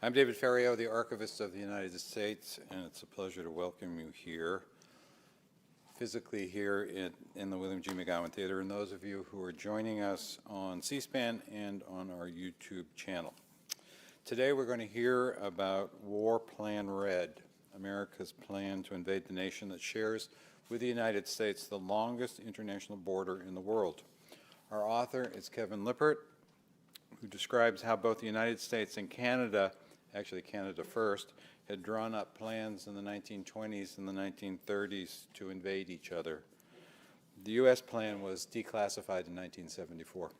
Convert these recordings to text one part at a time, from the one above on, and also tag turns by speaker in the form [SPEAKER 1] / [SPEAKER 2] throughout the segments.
[SPEAKER 1] I'm David Ferriero, the Archivist of the United States, and it's a pleasure to welcome you here, physically here in the William G. McGowan Theater, and those of you who are joining us on C-SPAN and on our YouTube channel. Today we're going to hear about War Plan Red, America's plan to invade the nation that shares with the United States the longest international border in the world. Our author is Kevin Lippert, who describes how both the United States and Canada, actually Canada first, had drawn up plans in the 1920s and the 1930s to invade each other. The U.S. plan was declassified in 1974.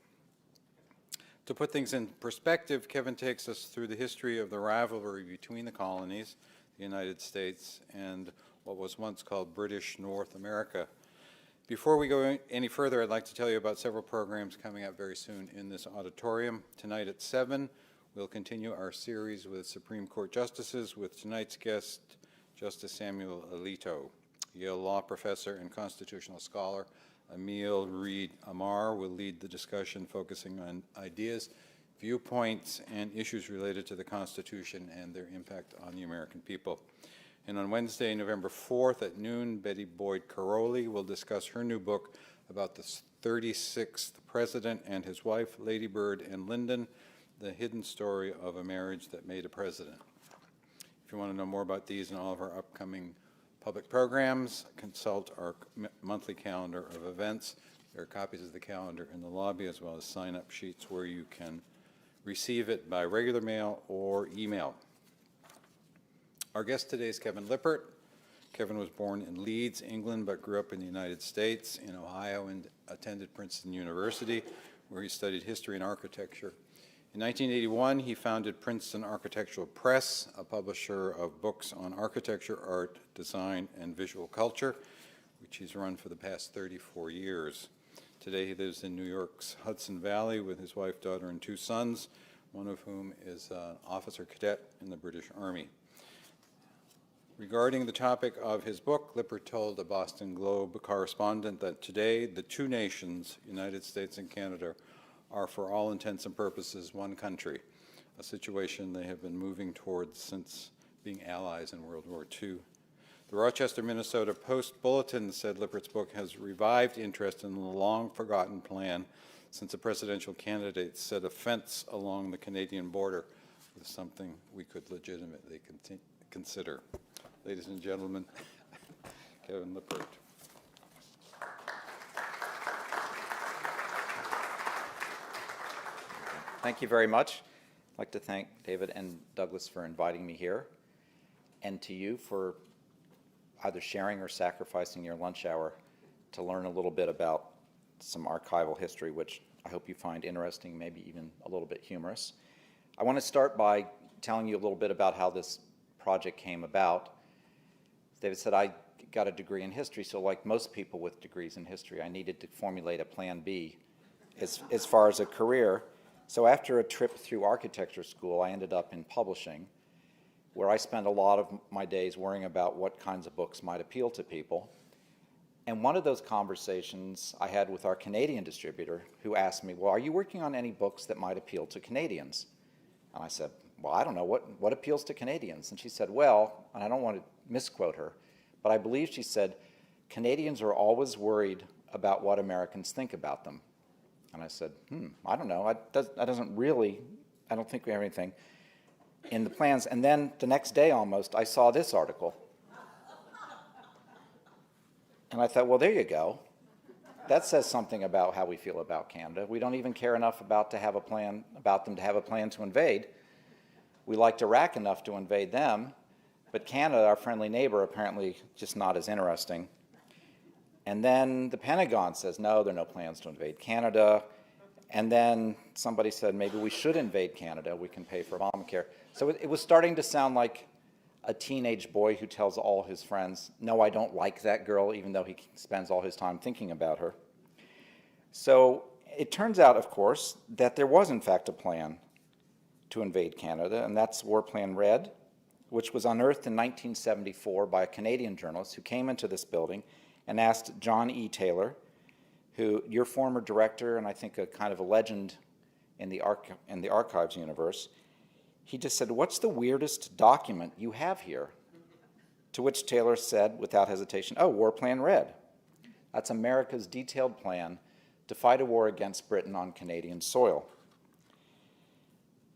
[SPEAKER 1] To put things in perspective, Kevin takes us through the history of the rivalry between the colonies, the United States, and what was once called British North America. Before we go any further, I'd like to tell you about several programs coming up very soon in this auditorium. Tonight at 7, we'll continue our series with Supreme Court Justices with tonight's guest, Justice Samuel Alito. Yale Law professor and constitutional scholar Emil Reed Amar will lead the discussion focusing on ideas, viewpoints, and issues related to the Constitution and their impact on the American people. And on Wednesday, November 4th at noon, Betty Boyd Caroli will discuss her new book about the 36th president and his wife, Lady Bird and Lyndon, the hidden story of a marriage that made a president. If you want to know more about these and all of our upcoming public programs, consult our monthly calendar of events. There are copies of the calendar in the lobby as well as sign-up sheets where you can receive it by regular mail or email. Our guest today is Kevin Lippert. Kevin was born in Leeds, England, but grew up in the United States, in Ohio, and attended Princeton University, where he studied history and architecture. In 1981, he founded Princeton Architectural Press, a publisher of books on architecture, art, design, and visual culture, which he's run for the past 34 years. Today, he lives in New York's Hudson Valley with his wife, daughter, and 2 sons, one of whom is an officer cadet in the British Army. Regarding the topic of his book, Lippert told a Boston Globe correspondent that today the 2 nations, United States and Canada, are for all intents and purposes one country, a situation they have been moving towards since being allies in World War II. The Rochester, Minnesota Post-Bulletin said Lippert's book has revived interest in the long-forgotten plan since a presidential candidate set a fence along the Canadian border with something we could legitimately consider. Ladies and gentlemen, Kevin Lippert.
[SPEAKER 2] Thank you very much. I'd like to thank David and Douglas for inviting me here, and to you for either sharing or sacrificing your lunch hour to learn a little bit about some archival history, which I hope you find interesting, maybe even a little bit humorous. I want to start by telling you a little bit about how this project came about. As David said, I got a degree in history, so like most people with degrees in history, I needed to formulate a plan B as far as a career. So after a trip through architecture school, I ended up in publishing, where I spent a lot of my days worrying about what kinds of books might appeal to people. And one of those conversations I had with our Canadian distributor, who asked me, well, are you working on any books that might appeal to Canadians? And I said, well, I don't know, what appeals to Canadians? And she said, well, and I don't want to misquote her, but I believe she said, Canadians are always worried about what Americans think about them. And I said, I don't know, I don't think we have anything in the plans. And then the next day almost, I saw this article. And I thought, well, there you go. That says something about how we feel about Canada. We don't even care enough about them to have a plan to invade. We liked Iraq enough to invade them, but Canada, our friendly neighbor, apparently just not as interesting. And then the Pentagon says, no, there are no plans to invade Canada. And then somebody said, maybe we should invade Canada. We can pay for Obamacare. So it was starting to sound like a teenage boy who tells all his friends, no, I don't like that girl, even though he spends all his time thinking about her. So it turns out, of course, that there was, in fact, a plan to invade Canada, and that's War Plan Red, which was unearthed in 1974 by a Canadian journalist who came into this building and asked John E. Taylor, who, your former director and I think a kind of a legend in the archives universe, he just said, "What's the weirdest document you have here?" To which Taylor said, without hesitation, "Oh, War Plan Red. That's America's detailed plan to fight a war against Britain on Canadian soil."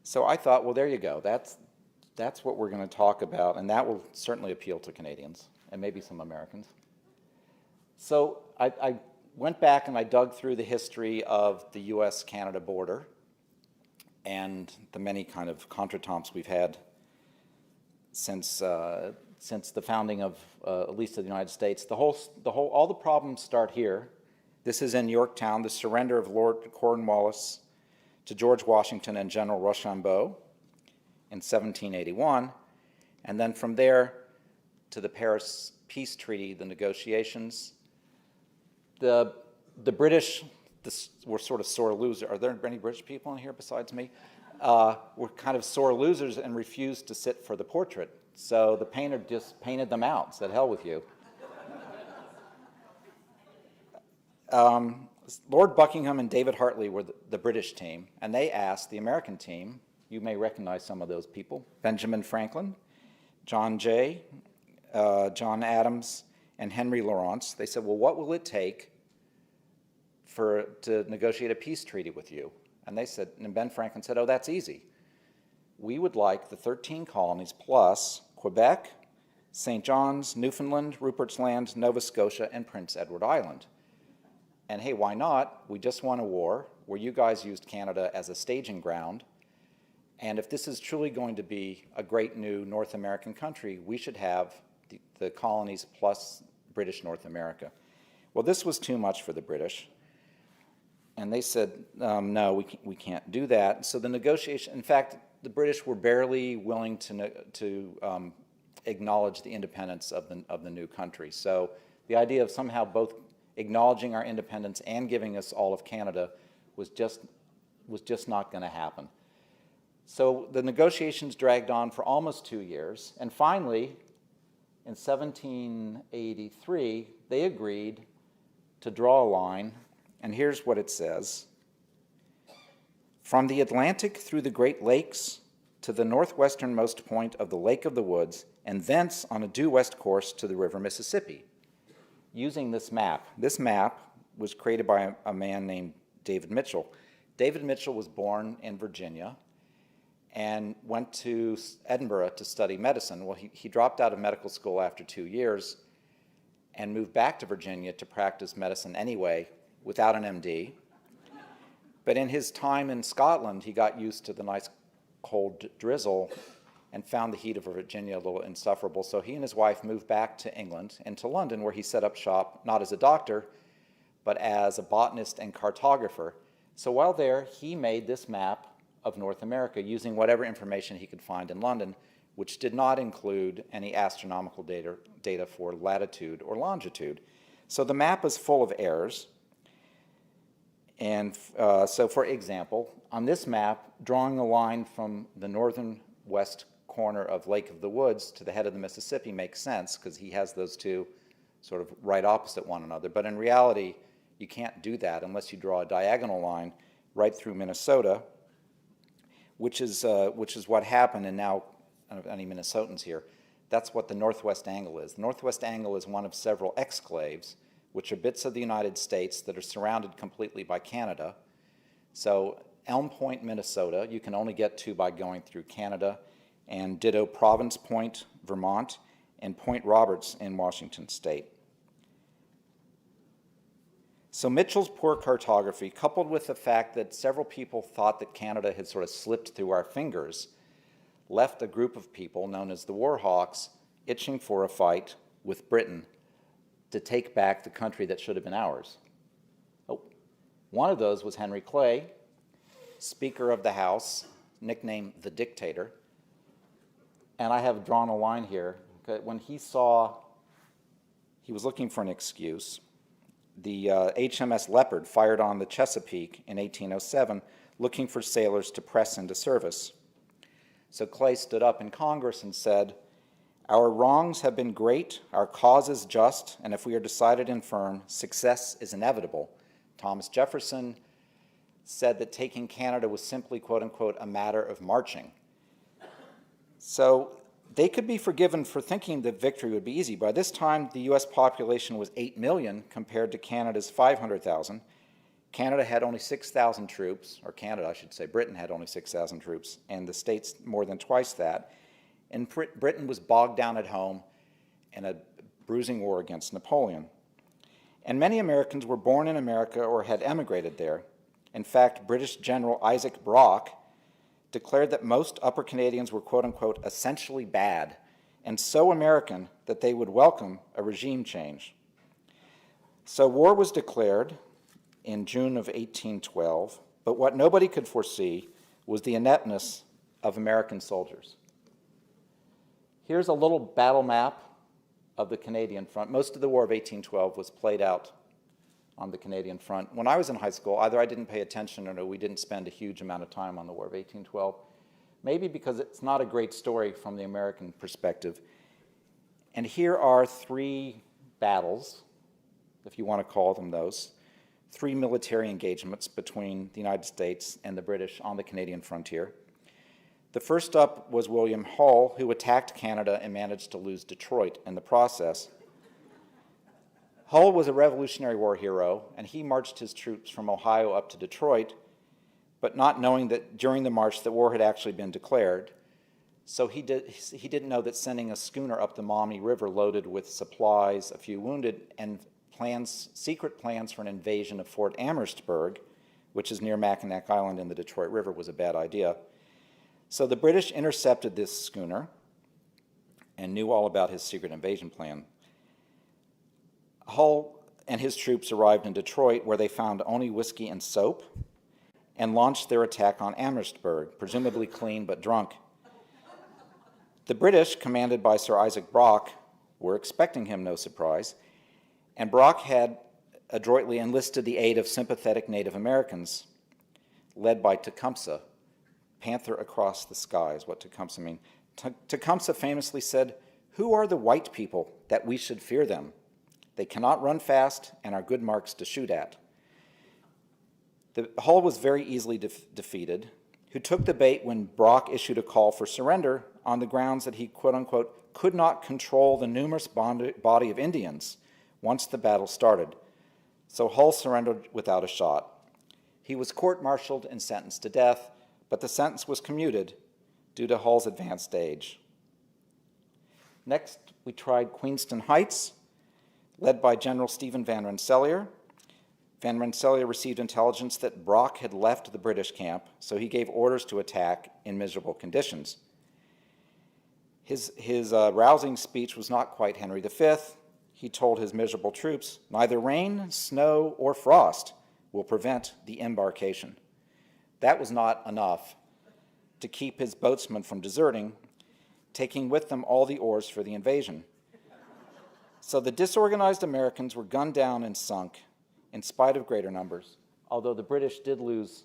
[SPEAKER 2] So I thought, well, there you go. That's what we're going to talk about, and that will certainly appeal to Canadians and maybe some Americans. So I went back and I dug through the history of the US-Canada border and the many kind of contretemps we've had since the founding of at least of the United States. All the problems start here. This is in Yorktown, the surrender of Lord Cornwallis to George Washington and General Rochambeau in 1781, and then from there to the Paris Peace Treaty, the negotiations. The British were sort of sore losers. Are there any British people in here besides me? Were kind of sore losers and refused to sit for the portrait. So the painter just painted them out, said, "Hell with you." Lord Buckingham and David Hartley were the British team, and they asked the American team, you may recognize some of those people, Benjamin Franklin, John Jay, John Adams, and Henry Lawrence. They said, well, what will it take to negotiate a peace treaty with you? And they said, and Ben Franklin said, oh, that's easy. We would like the 13 colonies plus Quebec, St. John's, Newfoundland, Rupert's Land, Nova Scotia, and Prince Edward Island. And hey, why not? We just won a war where you guys used Canada as a staging ground. And if this is truly going to be a great new North American country, we should have the colonies plus British North America. Well, this was too much for the British. And they said, no, we can't do that. So the negotiation, in fact, the British were barely willing to acknowledge the independence of the new country. So the idea of somehow both acknowledging our independence and giving us all of Canada was just not going to happen. So the negotiations dragged on for almost 2 years, and finally, in 1783, they agreed to draw a line, and here's what it says. From the Atlantic through the Great Lakes to the northwesternmost point of the Lake of the Woods, and thence on a due west course to the river Mississippi. Using this map. This map was created by a man named David Mitchell. David Mitchell was born in Virginia and went to Edinburgh to study medicine. Well, he dropped out of medical school after 2 years and moved back to Virginia to practice medicine anyway without an MD. But in his time in Scotland, he got used to the nice cold drizzle and found the heat of Virginia a little insufferable. So he and his wife moved back to England and to London, where he set up shop, not as a doctor, but as a botanist and cartographer. So while there, he made this map of North America using whatever information he could find in London, which did not include any astronomical data for latitude or longitude. So the map is full of errors. And so for example, on this map, drawing a line from the northern west corner of Lake of the Woods to the head of the Mississippi makes sense because he has those two sort of right opposite one another. But in reality, you can't do that unless you draw a diagonal line right through Minnesota, which is what happened. And now, I don't know if any Minnesotans here, that's what the northwest angle is. The northwest angle is one of several exclaves, which are bits of the United States that are surrounded completely by Canada. So Elm Point, Minnesota, you can only get to by going through Canada, and ditto Province Point, Vermont, and Point Roberts in Washington State. So Mitchell's poor cartography, coupled with the fact that several people thought that Canada had sort of slipped through our fingers, left a group of people known as the Warhawks itching for a fight with Britain to take back the country that should have been ours. Oh, one of those was Henry Clay, Speaker of the House, nicknamed the Dictator. And I have drawn a line here. When he was looking for an excuse. The HMS Leopard fired on the Chesapeake in 1807, looking for sailors to press into service. So Clay stood up in Congress and said, our wrongs have been great, our cause is just, and if we are decided and firm, success is inevitable. Thomas Jefferson said that taking Canada was simply, quote unquote, a matter of marching. So they could be forgiven for thinking that victory would be easy. By this time, the U.S. population was 8 million compared to Canada's 500,000. Canada had only 6,000 troops, or Canada, I should say, Britain had only 6,000 troops, and the States more than twice that. And Britain was bogged down at home in a bruising war against Napoleon. And many Americans were born in America or had emigrated there. In fact, British General Isaac Brock declared that most Upper Canadians were, quote unquote, essentially bad and so American that they would welcome a regime change. So war was declared in June of 1812, but what nobody could foresee was the ineptness of American soldiers. Here's a little battle map of the Canadian front. Most of the War of 1812 was played out on the Canadian front. When I was in high school, either I didn't pay attention or we didn't spend a huge amount of time on the War of 1812, maybe because it's not a great story from the American perspective. And here are 3 battles, if you want to call them those, 3 military engagements between the United States and the British on the Canadian frontier. The first up was William Hull, who attacked Canada and managed to lose Detroit in the process. Hull was a Revolutionary War hero, and he marched his troops from Ohio up to Detroit, but not knowing that during the march the war had actually been declared. So he didn't know that sending a schooner up the Maumee River loaded with supplies, a few wounded, and secret plans for an invasion of Fort Amherstburg, which is near Mackinac Island in the Detroit River, was a bad idea. So the British intercepted this schooner and knew all about his secret invasion plan. Hull and his troops arrived in Detroit, where they found only whiskey and soap, and launched their attack on Amherstburg, presumably clean but drunk. The British, commanded by Sir Isaac Brock, were expecting him, no surprise, and Brock had adroitly enlisted the aid of sympathetic Native Americans, led by Tecumseh. Panther across the sky is what Tecumseh means. Tecumseh famously said, "Who are the white people that we should fear them? They cannot run fast and are good marks to shoot at." Hull was very easily defeated, who took the bait when Brock issued a call for surrender on the grounds that he, quote unquote, could not control the numerous body of Indians once the battle started. So Hull surrendered without a shot. He was court-martialed and sentenced to death, but the sentence was commuted due to Hull's advanced age. Next, we tried Queenston Heights, led by General Stephen Van Rensselaer. Van Rensselaer received intelligence that Brock had left the British camp, so he gave orders to attack in miserable conditions. His rousing speech was not quite Henry V. He told his miserable troops, "Neither rain, snow, or frost will prevent the embarkation." That was not enough to keep his boatsmen from deserting, taking with them all the oars for the invasion. So the disorganized Americans were gunned down and sunk in spite of greater numbers, although the British did lose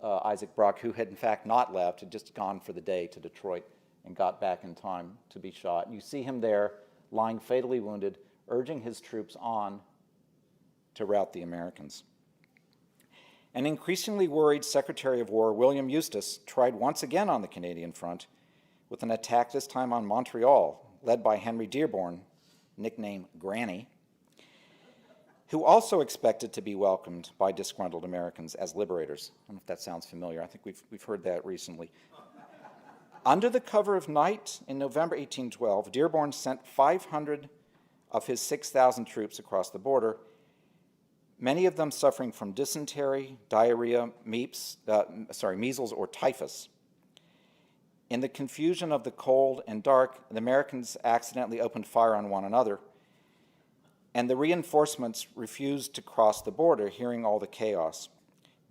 [SPEAKER 2] Isaac Brock, who had in fact not left, had just gone for the day to Detroit and got back in time to be shot. And you see him there, lying fatally wounded, urging his troops on to rout the Americans. An increasingly worried Secretary of War, William Eustis, tried once again on the Canadian front with an attack this time on Montreal, led by Henry Dearborn, nicknamed Granny, who also expected to be welcomed by disgruntled Americans as liberators. I don't know if that sounds familiar. I think we've heard that recently. Under the cover of night in November 1812, Dearborn sent 500 of his 6,000 troops across the border, many of them suffering from dysentery, diarrhea, measles, or typhus. In the confusion of the cold and dark, the Americans accidentally opened fire on one another, and the reinforcements refused to cross the border, hearing all the chaos.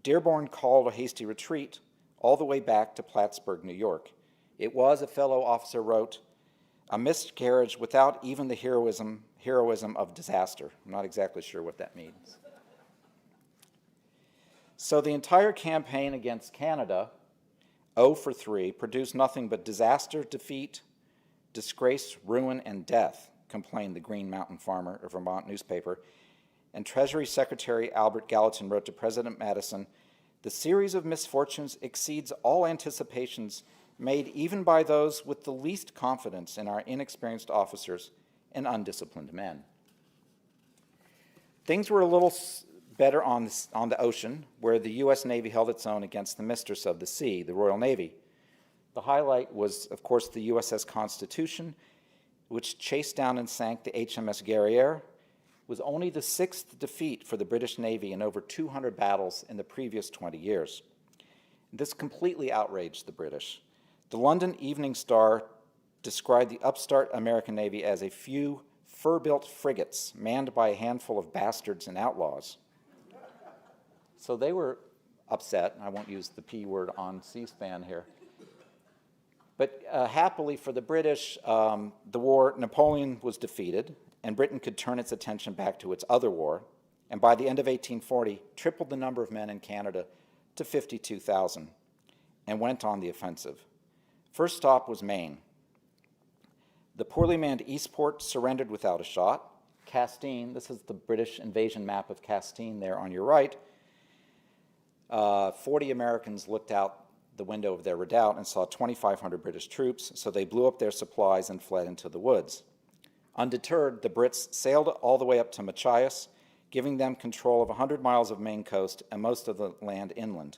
[SPEAKER 2] Dearborn called a hasty retreat all the way back to Plattsburgh, New York. It was, a fellow officer wrote, a miscarriage without even the heroism of disaster. I'm not exactly sure what that means. So the entire campaign against Canada, 0 for 3, produced nothing but disaster, defeat, disgrace, ruin, and death, complained the Green Mountain Farmer, a Vermont newspaper. And Treasury Secretary Albert Gallatin wrote to President Madison, "The series of misfortunes exceeds all anticipations made even by those with the least confidence in our inexperienced officers and undisciplined men. Things were a little better on the ocean, where the U.S. Navy held its own against the mistress of the sea, the Royal Navy. The highlight was, of course, the USS Constitution, which chased down and sank the HMS Guerriere. It was only the 6th defeat for the British Navy in over 200 battles in the previous 20 years. This completely outraged the British. The London Evening Star described the upstart American Navy as a few fur-built frigates manned by a handful of bastards and outlaws. So they were upset. I won't use the P word on C-SPAN here. But happily for the British, Napoleon was defeated, and Britain could turn its attention back to its other war, and by the end of 1840, tripled the number of men in Canada to 52,000, and went on the offensive. First stop was Maine. The poorly manned Eastport surrendered without a shot. Castine, this is the British invasion map of Castine there on your right. 40 Americans looked out the window of their redoubt and saw 2,500 British troops, so they blew up their supplies and fled into the woods. Undeterred, the Brits sailed all the way up to Machias, giving them control of 100 miles of Maine coast and most of the land inland.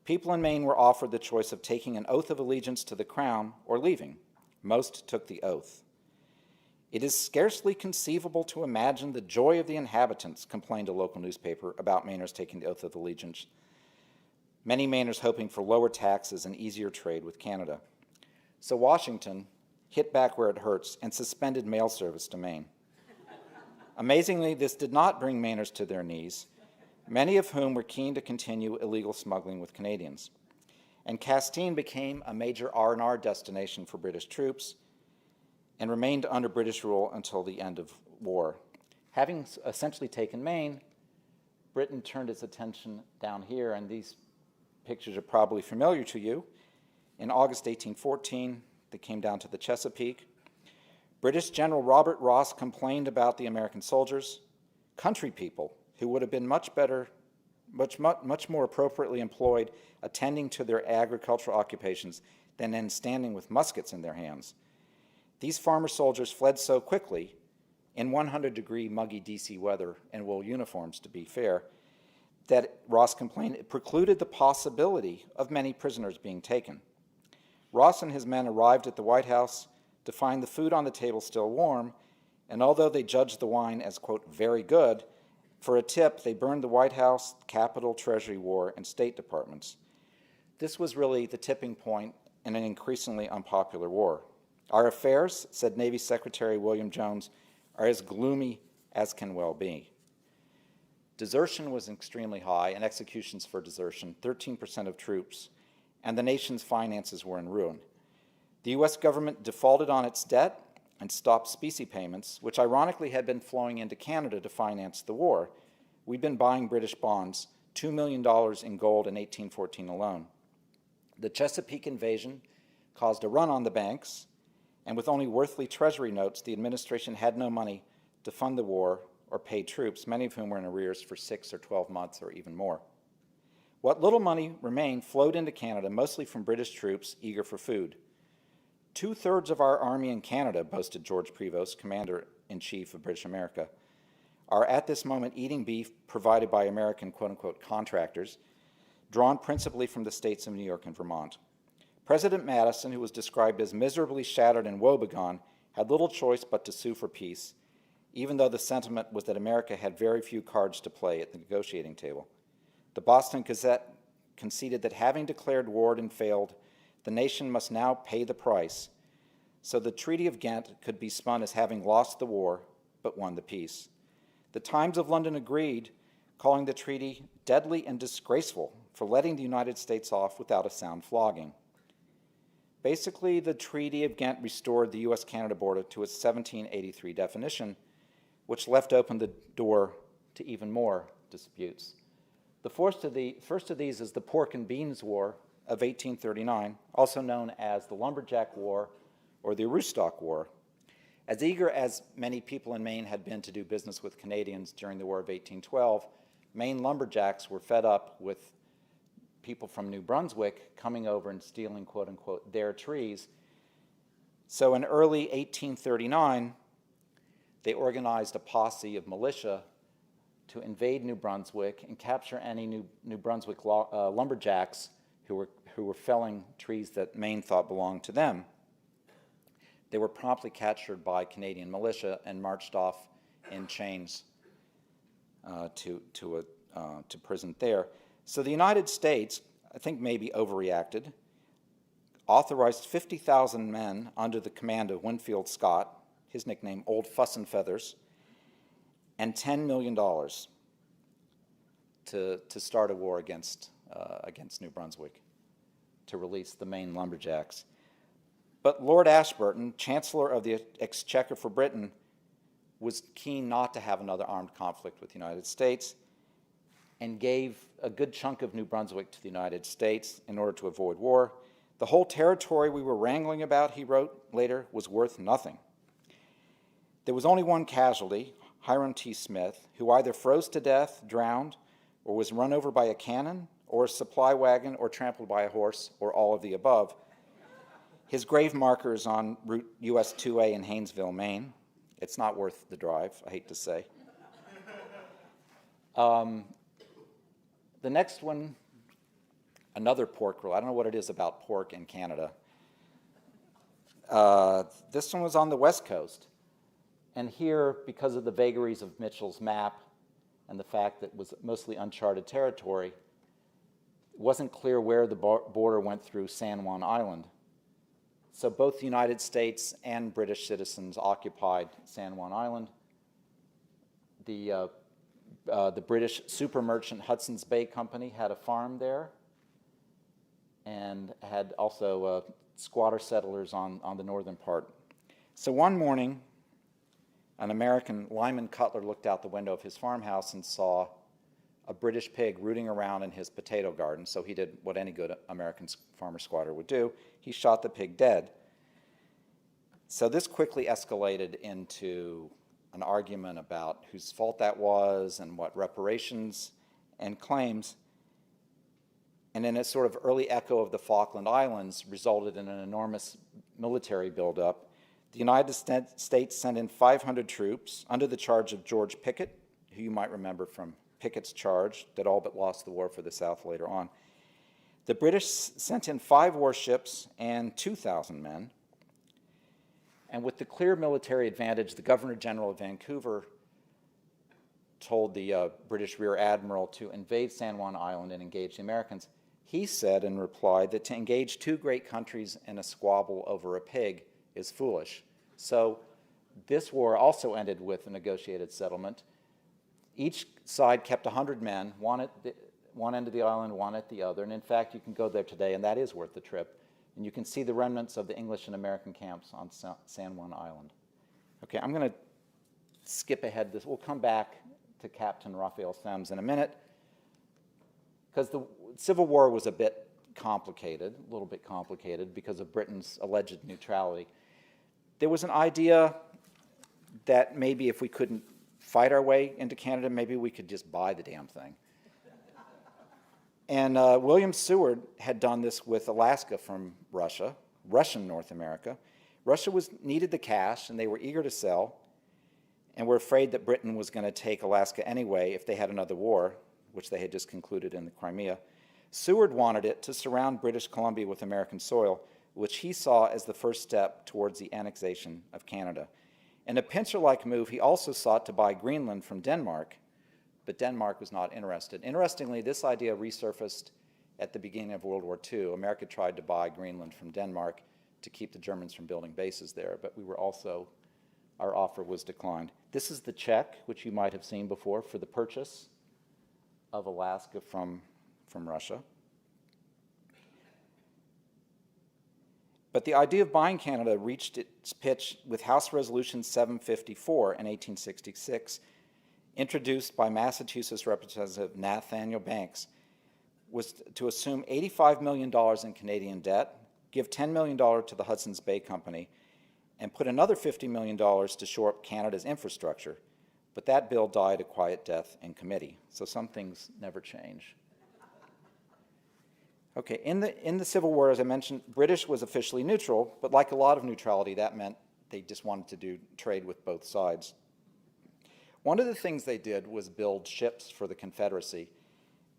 [SPEAKER 2] People in Maine were offered the choice of taking an oath of allegiance to the crown or leaving. Most took the oath. It is scarcely conceivable to imagine the joy of the inhabitants, complained a local newspaper about Mainers taking the oath of allegiance. Many Mainers hoping for lower taxes and easier trade with Canada. So Washington hit back where it hurts and suspended mail service to Maine. Amazingly, this did not bring Mainers to their knees, many of whom were keen to continue illegal smuggling with Canadians. And Castine became a major R&R destination for British troops and remained under British rule until the end of war. Having essentially taken Maine, Britain turned its attention down here, and these pictures are probably familiar to you. In August 1814, they came down to the Chesapeake. British General Robert Ross complained about the American soldiers, country people who would have been much more appropriately employed attending to their agricultural occupations than in standing with muskets in their hands. These farmer soldiers fled so quickly, in 100-degree muggy DC weather and wool uniforms, to be fair, that Ross complained it precluded the possibility of many prisoners being taken. Ross and his men arrived at the White House to find the food on the table still warm, and although they judged the wine as, quote, very good, for a tip, they burned the White House, Capitol, Treasury, War, and State Departments. This was really the tipping point in an increasingly unpopular war. Our affairs, said Navy Secretary William Jones, are as gloomy as can well be. Desertion was extremely high, and executions for desertion, 13% of troops, and the nation's finances were in ruin. The U.S. government defaulted on its debt and stopped specie payments, which ironically had been flowing into Canada to finance the war. We'd been buying British bonds, $2 million in gold in 1814 alone. The Chesapeake invasion caused a run on the banks, and with only worthless treasury notes, the administration had no money to fund the war or pay troops, many of whom were in arrears for 6 or 12 months or even more. What little money remained flowed into Canada, mostly from British troops eager for food. 2/3 of our army in Canada, boasted George Prevost, Commander-in-Chief of British America, are at this moment eating beef provided by American quote-unquote contractors, drawn principally from the states of New York and Vermont. President Madison, who was described as miserably shattered and woebegone, had little choice but to sue for peace, even though the sentiment was that America had very few cards to play at the negotiating table. The Boston Gazette conceded that having declared war and failed, the nation must now pay the price, so the Treaty of Ghent could be spun as having lost the war but won the peace. The Times of London agreed, calling the treaty deadly and disgraceful for letting the United States off without a sound flogging. Basically, the Treaty of Ghent restored the U.S.-Canada border to its 1783 definition, which left open the door to even more disputes. The first of these is the Pork and Beans War of 1839, also known as the Lumberjack War or the Aroostook War. As eager as many people in Maine had been to do business with Canadians during the War of 1812, Maine lumberjacks were fed up with people from New Brunswick coming over and stealing, quote unquote, their trees. So in early 1839, they organized a posse of militia to invade New Brunswick and capture any New Brunswick lumberjacks who were felling trees that Maine thought belonged to them. They were promptly captured by Canadian militia and marched off in chains to prison there. So the United States, I think maybe overreacted, authorized 50,000 men under the command of Winfield Scott, his nickname Old Fuss and Feathers, and $10 million to start a war against New Brunswick, to release the Maine lumberjacks. But Lord Ashburton, Chancellor of the Exchequer for Britain, was keen not to have another armed conflict with the United States and gave a good chunk of New Brunswick to the United States in order to avoid war. The whole territory we were wrangling about, he wrote later, was worth nothing. There was only one casualty, Hiram T. Smith, who either froze to death, drowned, or was run over by a cannon, or a supply wagon, or trampled by a horse, or all of the above. His grave marker is on Route US 2A in Haynesville, Maine. It's not worth the drive, I hate to say. The next one, another pork roll. I don't know what it is about pork in Canada. This one was on the West Coast. And here, because of the vagaries of Mitchell's map and the fact that it was mostly uncharted territory, it wasn't clear where the border went through San Juan Island. So both the United States and British citizens occupied San Juan Island. The British super merchant Hudson's Bay Company had a farm there and had also squatter settlers on the northern part. So one morning, an American, Lyman Cutler, looked out the window of his farmhouse and saw a British pig rooting around in his potato garden. So he did what any good American farmer squatter would do. He shot the pig dead. So this quickly escalated into an argument about whose fault that was and what reparations and claims. And in a sort of early echo of the Falkland Islands resulted in an enormous military buildup. The United States sent in 500 troops under the charge of George Pickett, who you might remember from Pickett's charge that all but lost the war for the South later on. The British sent in 5 warships and 2,000 men. And with the clear military advantage, the Governor General of Vancouver told the British Rear Admiral to invade San Juan Island and engage the Americans. He said in reply that to engage 2 great countries in a squabble over a pig is foolish. So this war also ended with a negotiated settlement. Each side kept 100 men, one at one end of the island, one at the other. And in fact, you can go there today, and that is worth the trip. And you can see the remnants of the English and American camps on San Juan Island. Okay, I'm going to skip ahead this. We'll come back to Captain Raphael Semmes in a minute, because the Civil War was a bit complicated, a little bit complicated, because of Britain's alleged neutrality. There was an idea that maybe if we couldn't fight our way into Canada, maybe we could just buy the damn thing. And William Seward had done this with Alaska from Russia, Russian North America. Russia needed the cash, and they were eager to sell, and were afraid that Britain was going to take Alaska anyway if they had another war, which they had just concluded in the Crimea. Seward wanted it to surround British Columbia with American soil, which he saw as the first step towards the annexation of Canada. In a pincer-like move, he also sought to buy Greenland from Denmark, but Denmark was not interested. Interestingly, this idea resurfaced at the beginning of World War II. America tried to buy Greenland from Denmark to keep the Germans from building bases there, but our offer was declined. This is the check, which you might have seen before, for the purchase of Alaska from Russia. But the idea of buying Canada reached its pitch with House Resolution 754 in 1866, introduced by Massachusetts Representative Nathaniel Banks, was to assume $85 million in Canadian debt, give $10 million to the Hudson's Bay Company, and put another $50 million to shore up Canada's infrastructure. But that bill died a quiet death in committee, so some things never change. Okay, in the Civil War, as I mentioned, British was officially neutral, but like a lot of neutrality, that meant they just wanted to do trade with both sides. One of the things they did was build ships for the Confederacy,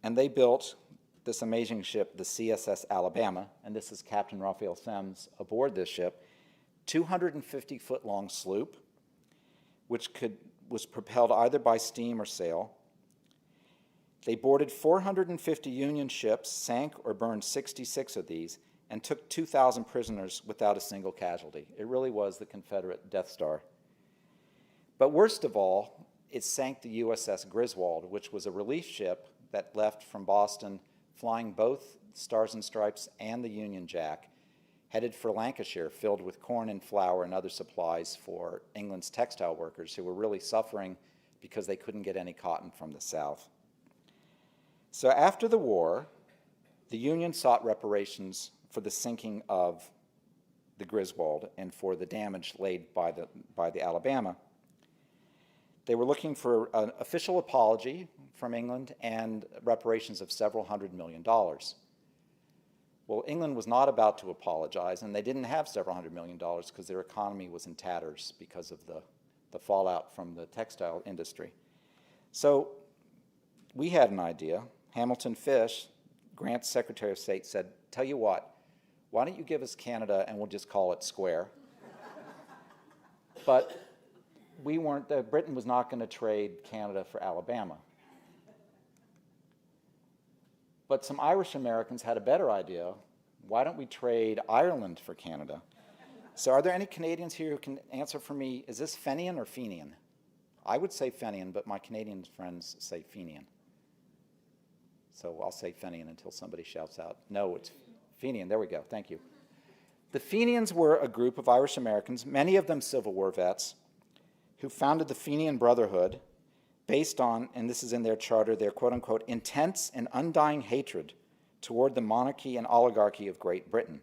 [SPEAKER 2] and they built this amazing ship, the CSS Alabama, and this is Captain Raphael Semmes aboard this ship, 250-foot-long sloop, which was propelled either by steam or sail. They boarded 450 Union ships, sank or burned 66 of these, and took 2,000 prisoners without a single casualty. It really was the Confederate Death Star. But worst of all, it sank the USS Griswold, which was a relief ship that left from Boston flying both Stars and Stripes and the Union Jack, headed for Lancashire, filled with corn and flour and other supplies for England's textile workers who were really suffering because they couldn't get any cotton from the South. So after the war, the Union sought reparations for the sinking of the Griswold and for the damage laid by the Alabama. They were looking for an official apology from England and reparations of several $100 million. Well, England was not about to apologize, and they didn't have several $100 million because their economy was in tatters because of the fallout from the textile industry. So we had an idea. Hamilton Fish, Grant's Secretary of State, said, "Tell you what, why don't you give us Canada and we'll just call it square?" But Britain was not going to trade Canada for Alabama. But some Irish Americans had a better idea. Why don't we trade Ireland for Canada? So are there any Canadians here who can answer for me, is this Fenian or Fenian? I would say Fenian, but my Canadian friends say Fenian. So I'll say Fenian until somebody shouts out, no, it's Fenian. There we go. Thank you. The Fenians were a group of Irish Americans, many of them Civil War vets, who founded the Fenian Brotherhood based on, and this is in their charter, their quote-unquote intense and undying hatred toward the monarchy and oligarchy of Great Britain.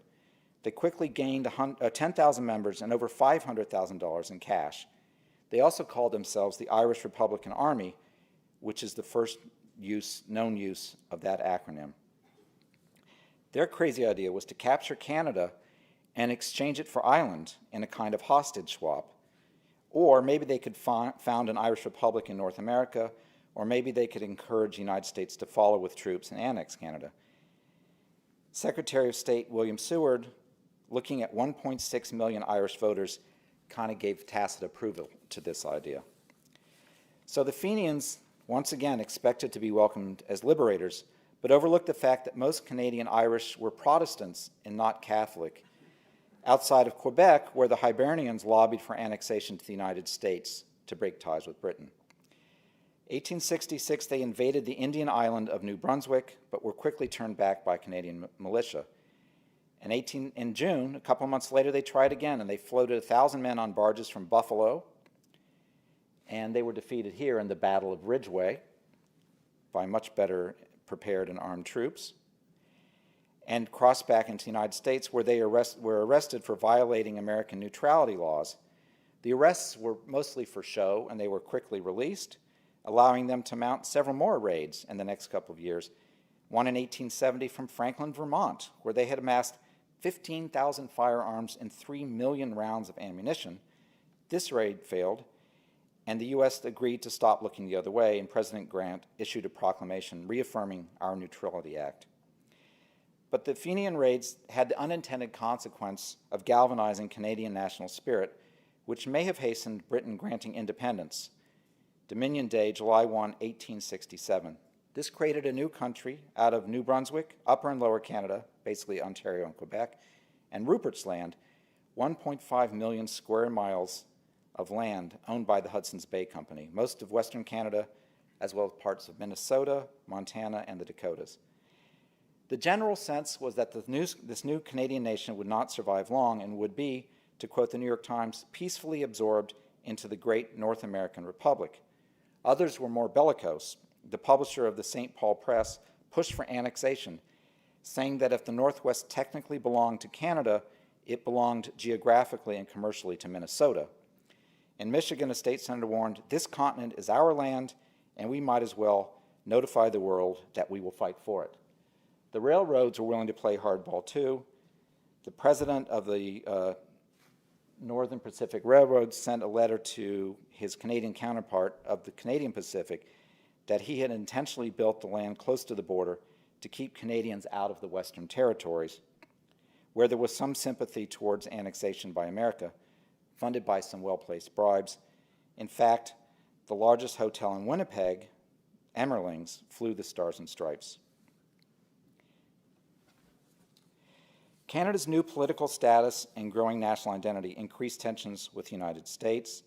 [SPEAKER 2] They quickly gained 10,000 members and over $500,000 in cash. They also called themselves the Irish Republican Army, which is the first known use of that acronym. Their crazy idea was to capture Canada and exchange it for Ireland in a kind of hostage swap. Or maybe they could found an Irish Republic in North America, or maybe they could encourage the United States to follow with troops and annex Canada. Secretary of State William Seward, looking at 1.6 million Irish voters, kind of gave tacit approval to this idea. So the Fenians, once again, expected to be welcomed as liberators, but overlooked the fact that most Canadian Irish were Protestants and not Catholic, outside of Quebec, where the Hibernians lobbied for annexation to the United States to break ties with Britain. 1866, they invaded the Indian island of New Brunswick, but were quickly turned back by Canadian militia. In June, a couple months later, they tried again, and they floated 1,000 men on barges from Buffalo, and they were defeated here in the Battle of Ridgeway by much better prepared and armed troops, and crossed back into the United States, where they were arrested for violating American neutrality laws. The arrests were mostly for show, and they were quickly released, allowing them to mount several more raids in the next couple of years. One in 1870 from Franklin, Vermont, where they had amassed 15,000 firearms and 3 million rounds of ammunition. This raid failed, and the U.S. agreed to stop looking the other way, and President Grant issued a proclamation reaffirming our Neutrality Act. But the Fenian raids had the unintended consequence of galvanizing Canadian national spirit, which may have hastened Britain granting independence. Dominion Day, July 1, 1867. This created a new country out of New Brunswick, Upper and Lower Canada, basically Ontario and Quebec, and Rupert's Land, 1.5 million square miles of land owned by the Hudson's Bay Company, most of Western Canada, as well as parts of Minnesota, Montana, and the Dakotas. The general sense was that this new Canadian nation would not survive long and would be, to quote the New York Times, peacefully absorbed into the great North American Republic. Others were more bellicose. The publisher of the St. Paul Press pushed for annexation, saying that if the Northwest technically belonged to Canada, it belonged geographically and commercially to Minnesota. In Michigan, a state senator warned, "This continent is our land, and we might as well notify the world that we will fight for it." The railroads were willing to play hardball too. The president of the Northern Pacific Railroad sent a letter to his Canadian counterpart of the Canadian Pacific that he had intentionally built the land close to the border to keep Canadians out of the Western Territories, where there was some sympathy towards annexation by America, funded by some well-placed bribes. In fact, the largest hotel in Winnipeg, Emmerling's, flew the Stars and Stripes. Canada's new political status and growing national identity increased tensions with the United States.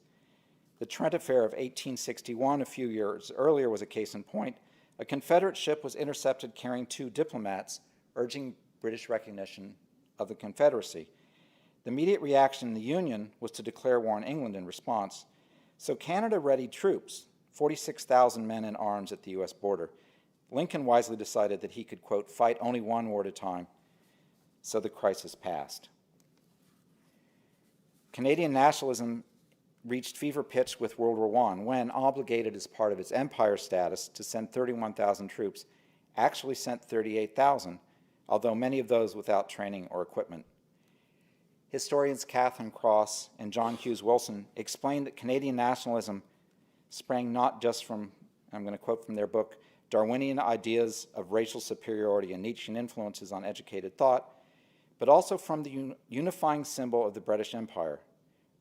[SPEAKER 2] The Trent Affair of 1861, a few years earlier, was a case in point. A Confederate ship was intercepted carrying 2 diplomats, urging British recognition of the Confederacy. The immediate reaction in the Union was to declare war on England in response. So Canada readied troops, 46,000 men in arms at the U.S. border. Lincoln wisely decided that he could, quote, fight only one war at a time. So the crisis passed. Canadian nationalism reached fever pitch with World War I, when, obligated as part of its empire status to send 31,000 troops, actually sent 38,000, although many of those without training or equipment. Historians Catherine Cross and John Hughes Wilson explained that Canadian nationalism sprang not just from, I'm going to quote from their book, Darwinian ideas of racial superiority and Nietzschean influences on educated thought, but also from the unifying symbol of the British Empire.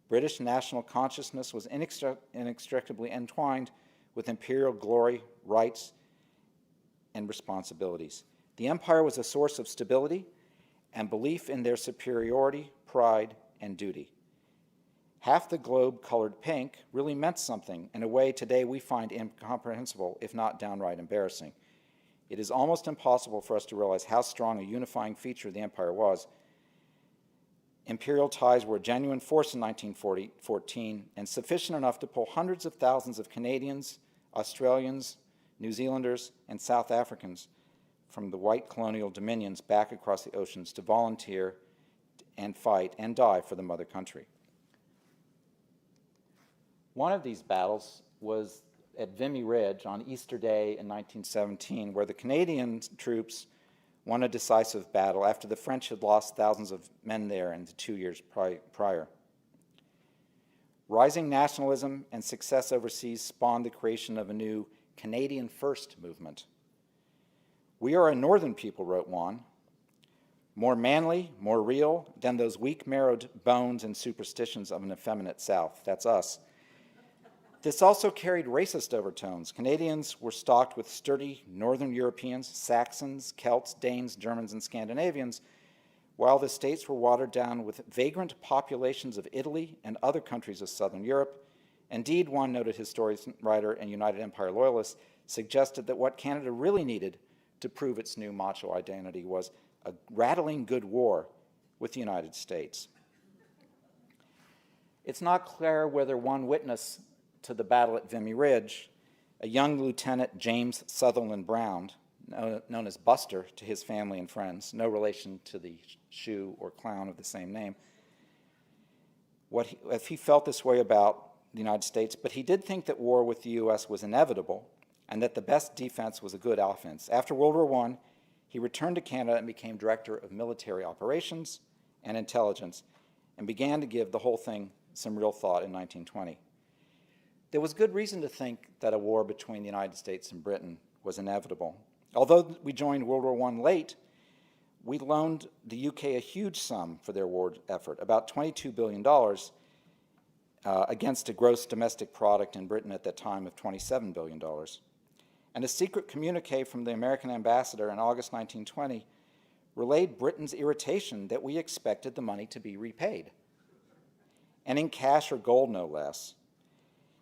[SPEAKER 2] British national consciousness was inextricably entwined with imperial glory, rights, and responsibilities. The empire was a source of stability and belief in their superiority, pride, and duty. Half the globe colored pink really meant something in a way today we find incomprehensible, if not downright embarrassing. It is almost impossible for us to realize how strong a unifying feature the empire was. Imperial ties were a genuine force in 1914 and sufficient enough to pull hundreds of thousands of Canadians, Australians, New Zealanders, and South Africans from the white colonial dominions back across the oceans to volunteer and fight and die for the mother country. One of these battles was at Vimy Ridge on Easter Day in 1917, where the Canadian troops won a decisive battle after the French had lost thousands of men there in the 2 years prior. Rising nationalism and success overseas spawned the creation of a new Canadian First movement. We are a northern people, wrote Juan, more manly, more real than those weak-marrowed bones and superstitions of an effeminate South. That's us. This also carried racist overtones. Canadians were stocked with sturdy Northern Europeans, Saxons, Celts, Danes, Germans, and Scandinavians, while the states were watered down with vagrant populations of Italy and other countries of Southern Europe. Indeed, one noted historian, writer, and United Empire loyalist suggested that what Canada really needed to prove its new macho identity was a rattling good war with the United States. It's not clear whether one witness to the battle at Vimy Ridge, a young Lieutenant James Sutherland Brown, known as Buster to his family and friends, no relation to the shoe or clown of the same name, if he felt this way about the United States, but he did think that war with the U.S. was inevitable and that the best defense was a good offense. After World War I, he returned to Canada and became Director of Military Operations and Intelligence and began to give the whole thing some real thought in 1920. There was good reason to think that a war between the United States and Britain was inevitable. Although we joined World War I late, we loaned the UK a huge sum for their war effort, about $22 billion, against a gross domestic product in Britain at that time of $27 billion. And a secret communique from the American ambassador in August 1920 relayed Britain's irritation that we expected the money to be repaid, and in cash or gold, no less.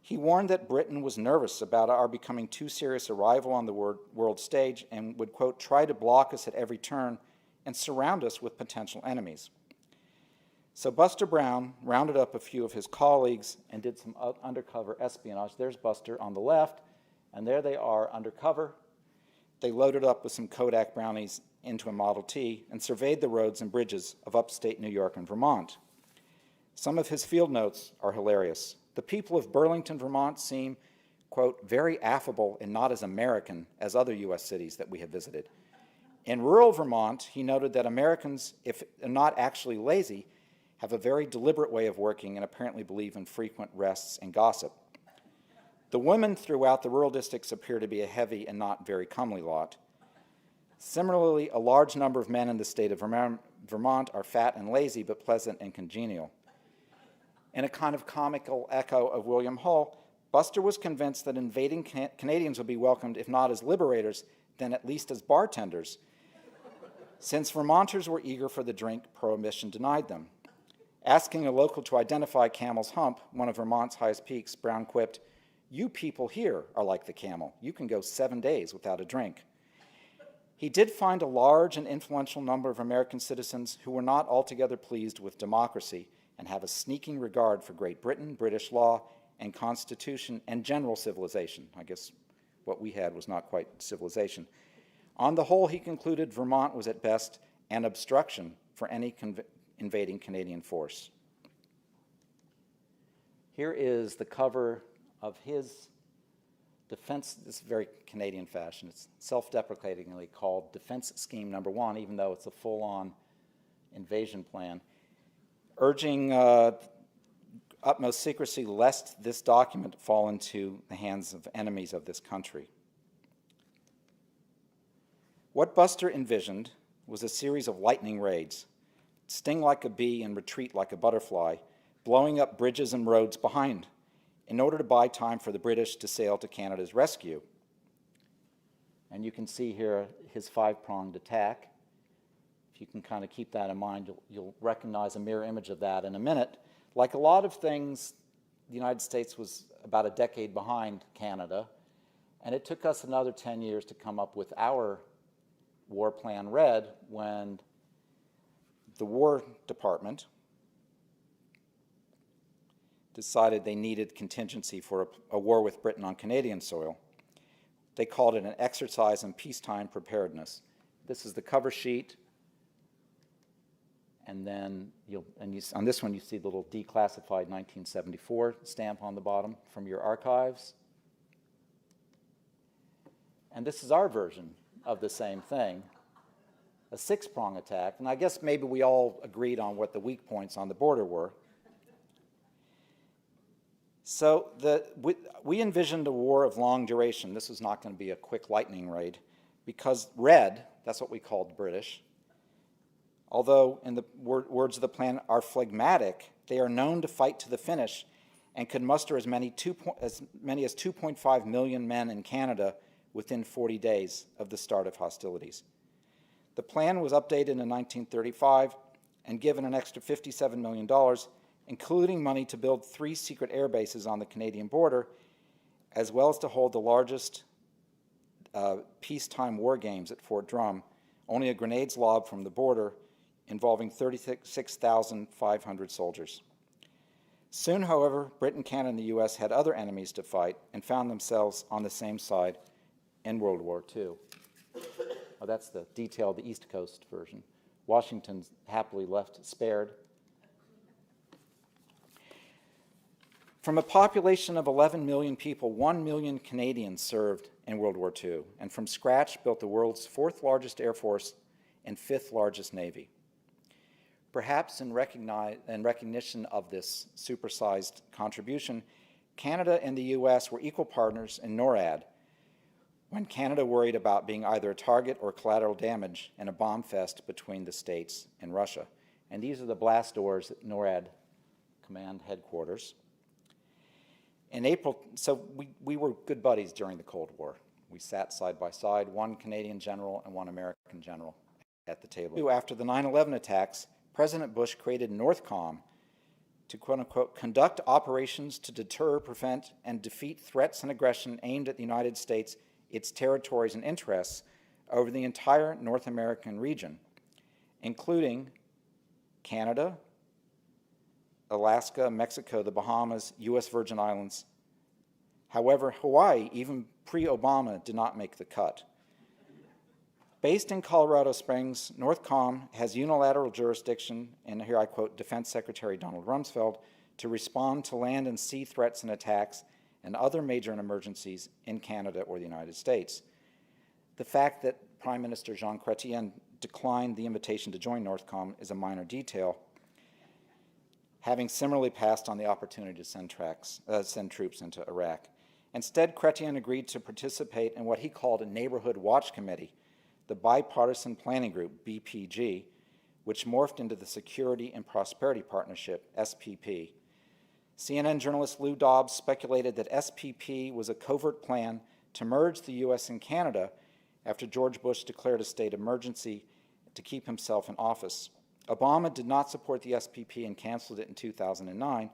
[SPEAKER 2] He warned that Britain was nervous about our becoming too serious a rival on the world stage and would, quote, try to block us at every turn and surround us with potential enemies. So Buster Brown rounded up a few of his colleagues and did some undercover espionage. There's Buster on the left, and there they are undercover. They loaded up with some Kodak brownies into a Model T and surveyed the roads and bridges of upstate New York and Vermont. Some of his field notes are hilarious. The people of Burlington, Vermont seem, quote, very affable and not as American as other U.S. cities that we have visited. In rural Vermont, he noted that Americans, if not actually lazy, have a very deliberate way of working and apparently believe in frequent rests and gossip. The women throughout the rural districts appear to be a heavy and not very comely lot. Similarly, a large number of men in the state of Vermont are fat and lazy, but pleasant and congenial. In a kind of comical echo of William Hull, Buster was convinced that invading Canadians would be welcomed, if not as liberators, then at least as bartenders, since Vermonters were eager for the drink prohibition denied them. Asking a local to identify Camel's Hump, one of Vermont's highest peaks, Brown quipped, "You people here are like the camel. You can go 7 days without a drink." He did find a large and influential number of American citizens who were not altogether pleased with democracy and have a sneaking regard for Great Britain, British law, and Constitution, and general civilization. I guess what we had was not quite civilization. On the whole, he concluded Vermont was at best an obstruction for any invading Canadian force. Here is the cover of his defense, this is very Canadian fashion. It's self-deprecatingly called Defense Scheme Number 1, even though it's a full-on invasion plan, urging utmost secrecy lest this document fall into the hands of enemies of this country. What Buster envisioned was a series of lightning raids, sting like a bee and retreat like a butterfly, blowing up bridges and roads behind, in order to buy time for the British to sail to Canada's rescue. And you can see here his five-pronged attack. If you can kind of keep that in mind, you'll recognize a mirror image of that in a minute. Like a lot of things, the United States was about a decade behind Canada, and it took us another 10 years to come up with our War Plan Red when the War Department decided they needed contingency for a war with Britain on Canadian soil. They called it an exercise in peacetime preparedness. This is the cover sheet, and then on this one you see the little declassified 1974 stamp on the bottom from your archives. And this is our version of the same thing, a six-prong attack. And I guess maybe we all agreed on what the weak points on the border were. So we envisioned a war of long duration. This was not going to be a quick lightning raid, because red, that's what we called the British, although in the words of the plan are phlegmatic, they are known to fight to the finish and could muster as many as 2.5 million men in Canada within 40 days of the start of hostilities. The plan was updated in 1935 and given an extra $57 million, including money to build 3 secret air bases on the Canadian border, as well as to hold the largest peacetime war games at Fort Drum, only a grenade's lob from the border, involving 36,500 soldiers. Soon, however, Britain, Canada, and the U.S. had other enemies to fight and found themselves on the same side in World War II. Oh, that's the detailed, the East Coast version. Washington happily left spared. From a population of 11 million people, 1 million Canadians served in World War II, and from scratch built the world's 4th largest Air Force and 5th largest Navy. Perhaps in recognition of this supersized contribution, Canada and the U.S. were equal partners in NORAD, when Canada worried about being either a target or collateral damage in a bomb fest between the States and Russia. And these are the blast doors at NORAD Command Headquarters. In April, so we were good buddies during the Cold War. We sat side by side, one Canadian general and one American general at the table. After the 9/11 attacks, President Bush created NORTHCOM to, quote-unquote, conduct operations to deter, prevent, and defeat threats and aggression aimed at the United States, its territories and interests over the entire North American region, including Canada, Alaska, Mexico, the Bahamas, U.S. Virgin Islands. However, Hawaii, even pre-Obama, did not make the cut. Based in Colorado Springs, NORTHCOM has unilateral jurisdiction, and here I quote Defense Secretary Donald Rumsfeld, to respond to land and sea threats and attacks and other major emergencies in Canada or the United States. The fact that Prime Minister Jean Chrétien declined the invitation to join NORTHCOM is a minor detail, having similarly passed on the opportunity to send troops into Iraq. Instead, Chrétien agreed to participate in what he called a Neighborhood Watch Committee, the Bipartisan Planning Group, BPG, which morphed into the Security and Prosperity Partnership, SPP. CNN journalist Lou Dobbs speculated that SPP was a covert plan to merge the U.S. and Canada after George Bush declared a state of emergency to keep himself in office. Obama did not support the SPP and canceled it in 2009,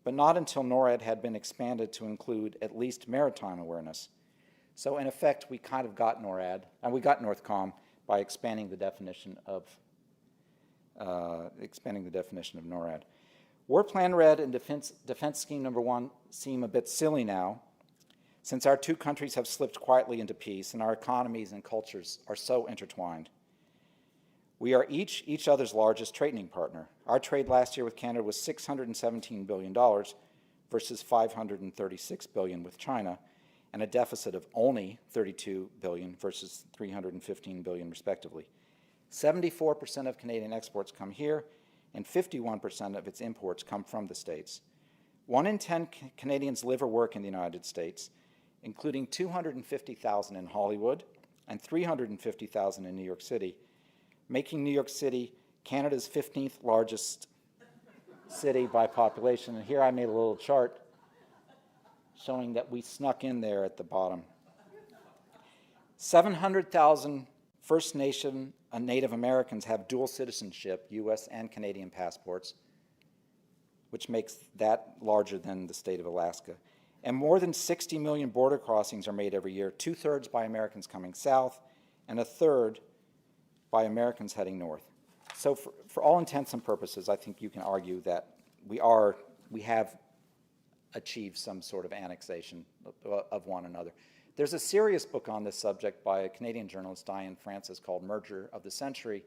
[SPEAKER 2] but not until NORAD had been expanded to include at least maritime awareness. So in effect, we kind of got NORAD, and we got NORTHCOM by expanding the definition of NORAD. War Plan Red and Defense Scheme Number 1 seem a bit silly now, since our two countries have slipped quietly into peace and our economies and cultures are so intertwined. We are each other's largest trading partner. Our trade last year with Canada was $617 billion versus $536 billion with China, and a deficit of only $32 billion versus $315 billion respectively. 74% of Canadian exports come here, and 51% of its imports come from the States. 1 in 10 Canadians live or work in the United States, including 250,000 in Hollywood and 350,000 in New York City, making New York City Canada's 15th largest city by population. And here I made a little chart showing that we snuck in there at the bottom. 700,000 First Nation and Native Americans have dual citizenship, U.S. and Canadian passports, which makes that larger than the state of Alaska. And more than 60 million border crossings are made every year, 2/3 by Americans coming south and 1/3 by Americans heading north. So for all intents and purposes, I think you can argue that we have achieved some sort of annexation of one another. There's a serious book on this subject by a Canadian journalist, Diane Francis, called Merger of the Century,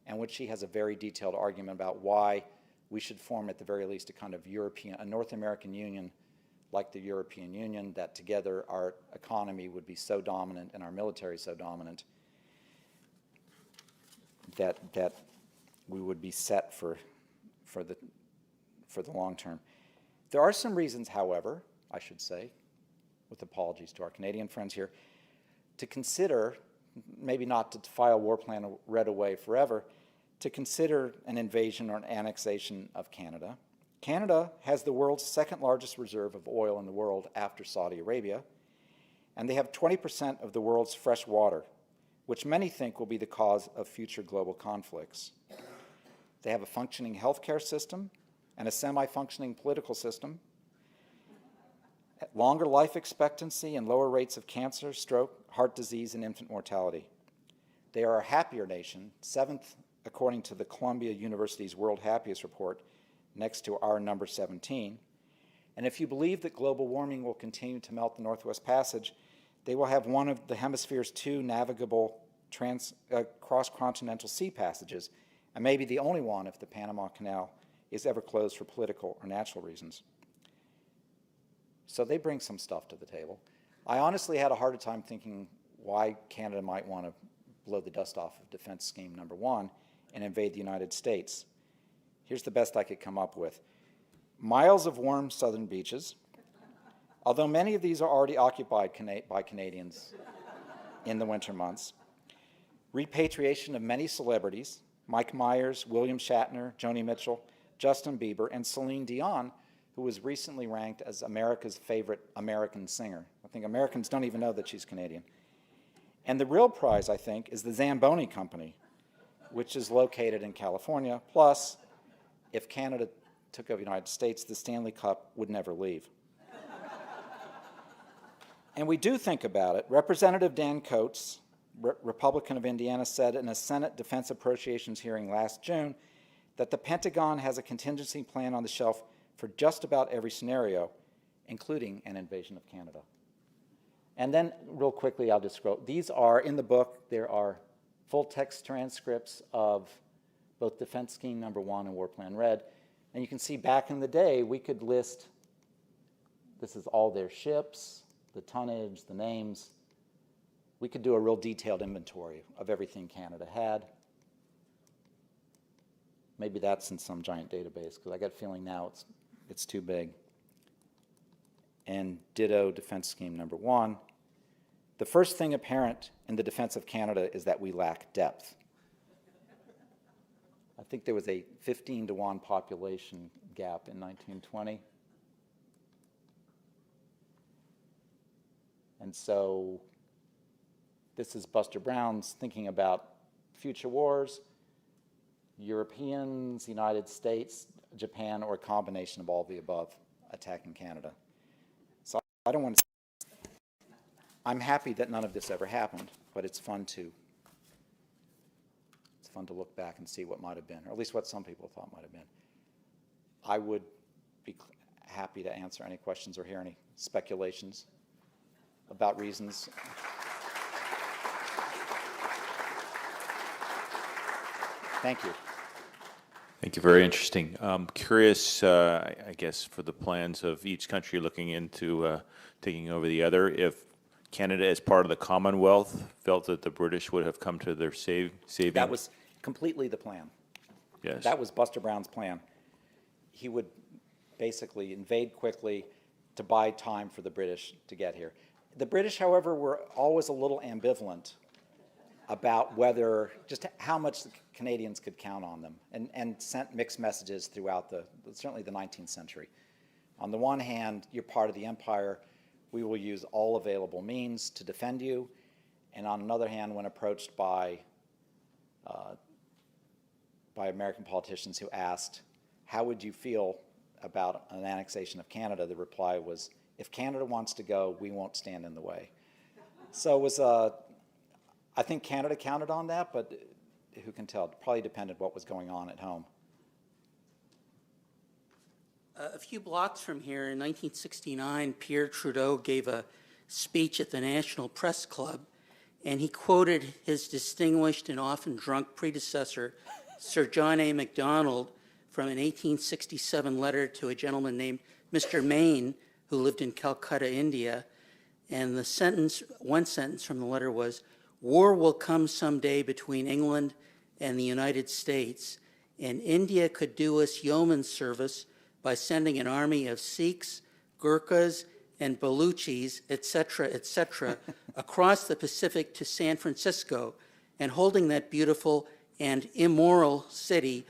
[SPEAKER 2] in which she has a very detailed argument about why we should form, at the very least, a kind of a North American Union like the European Union, that together our economy would be so dominant and our military so dominant that we would be set for the long term. There are some reasons, however, I should say, with apologies to our Canadian friends here, to consider, maybe not to file War Plan Red away forever, to consider an invasion or an annexation of Canada. Canada has the world's second largest reserve of oil in the world after Saudi Arabia, and they have 20% of the world's fresh water, which many think will be the cause of future global conflicts. They have a functioning healthcare system and a semi-functioning political system, longer life expectancy and lower rates of cancer, stroke, heart disease, and infant mortality. They are a happier nation, 7th according to the Columbia University's World Happiest Report, next to our number 17. And if you believe that global warming will continue to melt the Northwest Passage, they will have one of the hemisphere's 2 navigable cross-continental sea passages, and maybe the only one if the Panama Canal is ever closed for political or natural reasons. So they bring some stuff to the table. I honestly had a harder time thinking why Canada might want to blow the dust off of Defense Scheme Number 1 and invade the United States. Here's the best I could come up with. Miles of warm southern beaches, although many of these are already occupied by Canadians in the winter months. Repatriation of many celebrities, Mike Myers, William Shatner, Joni Mitchell, Justin Bieber, and Celine Dion, who was recently ranked as America's favorite American singer. I think Americans don't even know that she's Canadian. And the real prize, I think, is the Zamboni Company, which is located in California. Plus, if Canada took over the United States, the Stanley Cup would never leave. And we do think about it. Representative Dan Coates, Republican of Indiana, said in a Senate Defense Appropriations hearing last June that the Pentagon has a contingency plan on the shelf for just about every scenario, including an invasion of Canada. And then, real quickly, I'll just scroll. These are, in the book, there are full text transcripts of both Defense Scheme Number 1 and War Plan Red. And you can see back in the day, we could list, this is all their ships, the tonnage, the names. we could do a real detailed inventory of everything Canada had. Maybe that's in some giant database, because I got a feeling now it's too big. And ditto defense scheme number 1. The first thing apparent in the defense of Canada is that we lack depth. I think there was a 15-to-1 population gap in 1920. And so this is Buster Brown's thinking about future wars, Europeans, United States, Japan, or a combination of all the above attacking Canada. So I don't want to. I'm happy that none of this ever happened, but it's fun to look back and see what might have been, or at least what some people thought might have been. I would be happy to answer any questions or hear any speculations about reasons. Thank you.
[SPEAKER 3] Thank you. Very interesting. Curious, I guess, for the plans of each country looking into taking over the other, if Canada, as part of the Commonwealth, felt that the British would have come to their saving.
[SPEAKER 2] That was completely the plan.
[SPEAKER 3] Yes.
[SPEAKER 2] That was Buster Brown's plan. He would basically invade quickly to buy time for the British to get here. The British, however, were always a little ambivalent about whether, just how much the Canadians could count on them, and sent mixed messages throughout certainly the 19th century. On the one hand, you're part of the empire, we will use all available means to defend you, and on another hand, when approached by American politicians who asked, how would you feel about an annexation of Canada, the reply was, if Canada wants to go, we won't stand in the way. So it was, I think Canada counted on that, but who can tell? It probably depended what was going on at home.
[SPEAKER 4] A few blocks from here, in 1969, Pierre Trudeau gave a speech at the National Press Club, and he quoted his distinguished and often drunk predecessor, Sir John A. Macdonald, from an 1867 letter to a gentleman named Mr. Maine, who lived in Calcutta, India. And one sentence from the letter was, "War will come someday between England and the United States, and India could do us yeoman's service by sending an army of Sikhs, Gurkhas, and Baluchis, etc., across the Pacific to San Francisco, and holding that beautiful and immoral city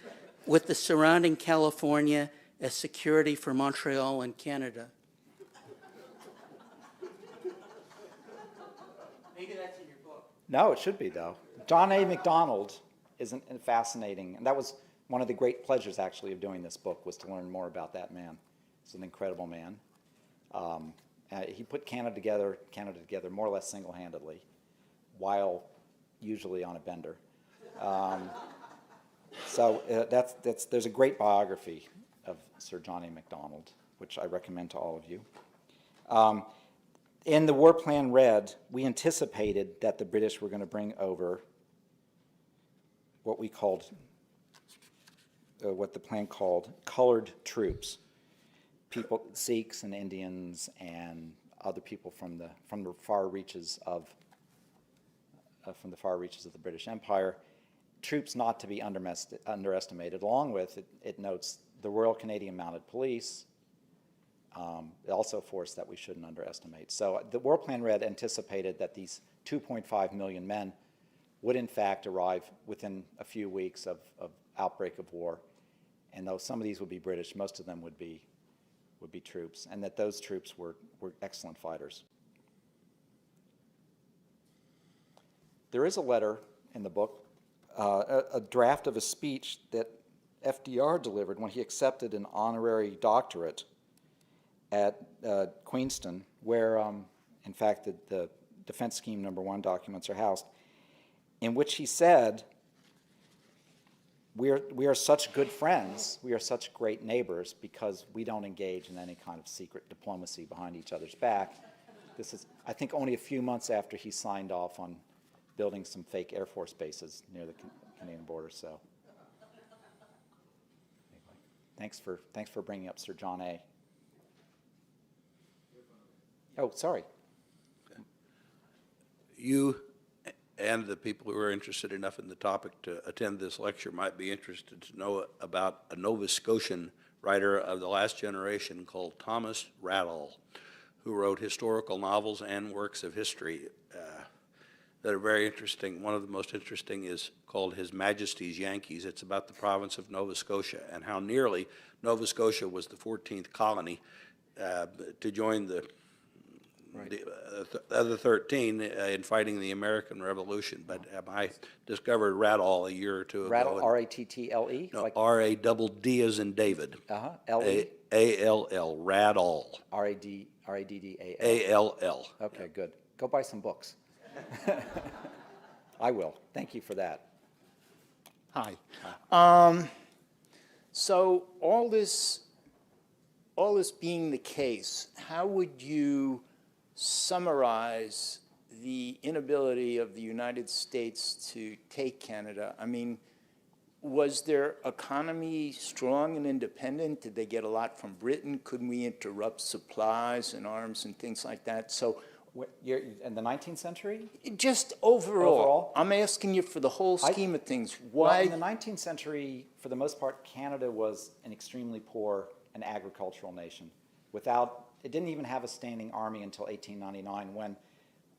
[SPEAKER 4] with the surrounding California as security for Montreal and Canada." Maybe that's in your book.
[SPEAKER 2] No, it should be, though. John A. Macdonald is a fascinating, and that was one of the great pleasures, actually, of doing this book, was to learn more about that man. He's an incredible man. He put Canada together more or less single-handedly, while usually on a bender. There's a great biography of Sir John A. Macdonald, which I recommend to all of you. In the War Plan Red, we anticipated that the British were going to bring over what the plan called colored troops, people, Sikhs and Indians and other people from the far reaches of the British Empire. Troops not to be underestimated. Along with it notes the Royal Canadian Mounted Police, also a force that we shouldn't underestimate. So the War Plan Red anticipated that these 2.5 million men would in fact arrive within a few weeks of outbreak of war, and though some of these would be British, most of them would be troops, and that those troops were excellent fighters. There is a letter in the book, a draft of a speech that FDR delivered when he accepted an honorary doctorate at Queenston, where, in fact, the Defense Scheme No. 1 documents are housed, in which he said, we are such good friends, we are such great neighbors because we don't engage in any kind of secret diplomacy behind each other's back. This is, I think, only a few months after he signed off on building some fake Air Force bases near the Canadian border. So, anyway, thanks for bringing up Sir John A. Oh, sorry.
[SPEAKER 5] you and the people who are interested enough in the topic to attend this lecture might be interested to know about a Nova Scotian writer of the last generation called Thomas Radall, who wrote historical novels and works of history that are very interesting. One of the most interesting is called His Majesty's Yankees. It's about the province of Nova Scotia and how nearly Nova Scotia was the 14th colony to join the other 13 in fighting the American Revolution. But I discovered Radall a year or two ago.
[SPEAKER 2] Rattle, R-A-T-T-L-E?
[SPEAKER 5] No, R-A-double-D as in David.
[SPEAKER 2] L-E?
[SPEAKER 5] A-L-L, Radall.
[SPEAKER 2] R-A-D-D-A-L.
[SPEAKER 5] A-L-L.
[SPEAKER 2] Okay, good. Go buy some books. I will. Thank you for that.
[SPEAKER 6] Hi. So all this being the case, how would you summarize the inability of the United States to take Canada? I mean, was their economy strong and independent? Did they get a lot from Britain? Couldn't we interrupt supplies and arms and things like that? So
[SPEAKER 2] In the 19th century?
[SPEAKER 6] just overall,
[SPEAKER 2] Overall?
[SPEAKER 6] I'm asking you for the whole scheme of things.
[SPEAKER 2] Well,
[SPEAKER 6] Why?
[SPEAKER 2] in the 19th century, for the most part, Canada was an extremely poor and agricultural nation. It didn't even have a standing army until 1899, when,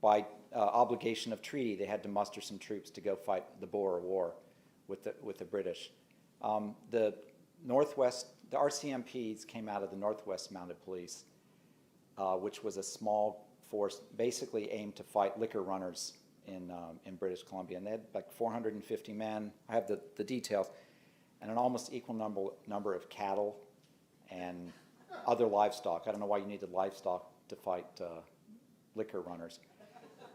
[SPEAKER 2] by obligation of treaty, they had to muster some troops to go fight the Boer War with the British. The RCMPs came out of the Northwest Mounted Police, which was a small force basically aimed to fight liquor runners in British Columbia. And they had like 450 men. I have the details, and an almost equal number of cattle and other livestock. I don't know why you needed livestock to fight liquor runners.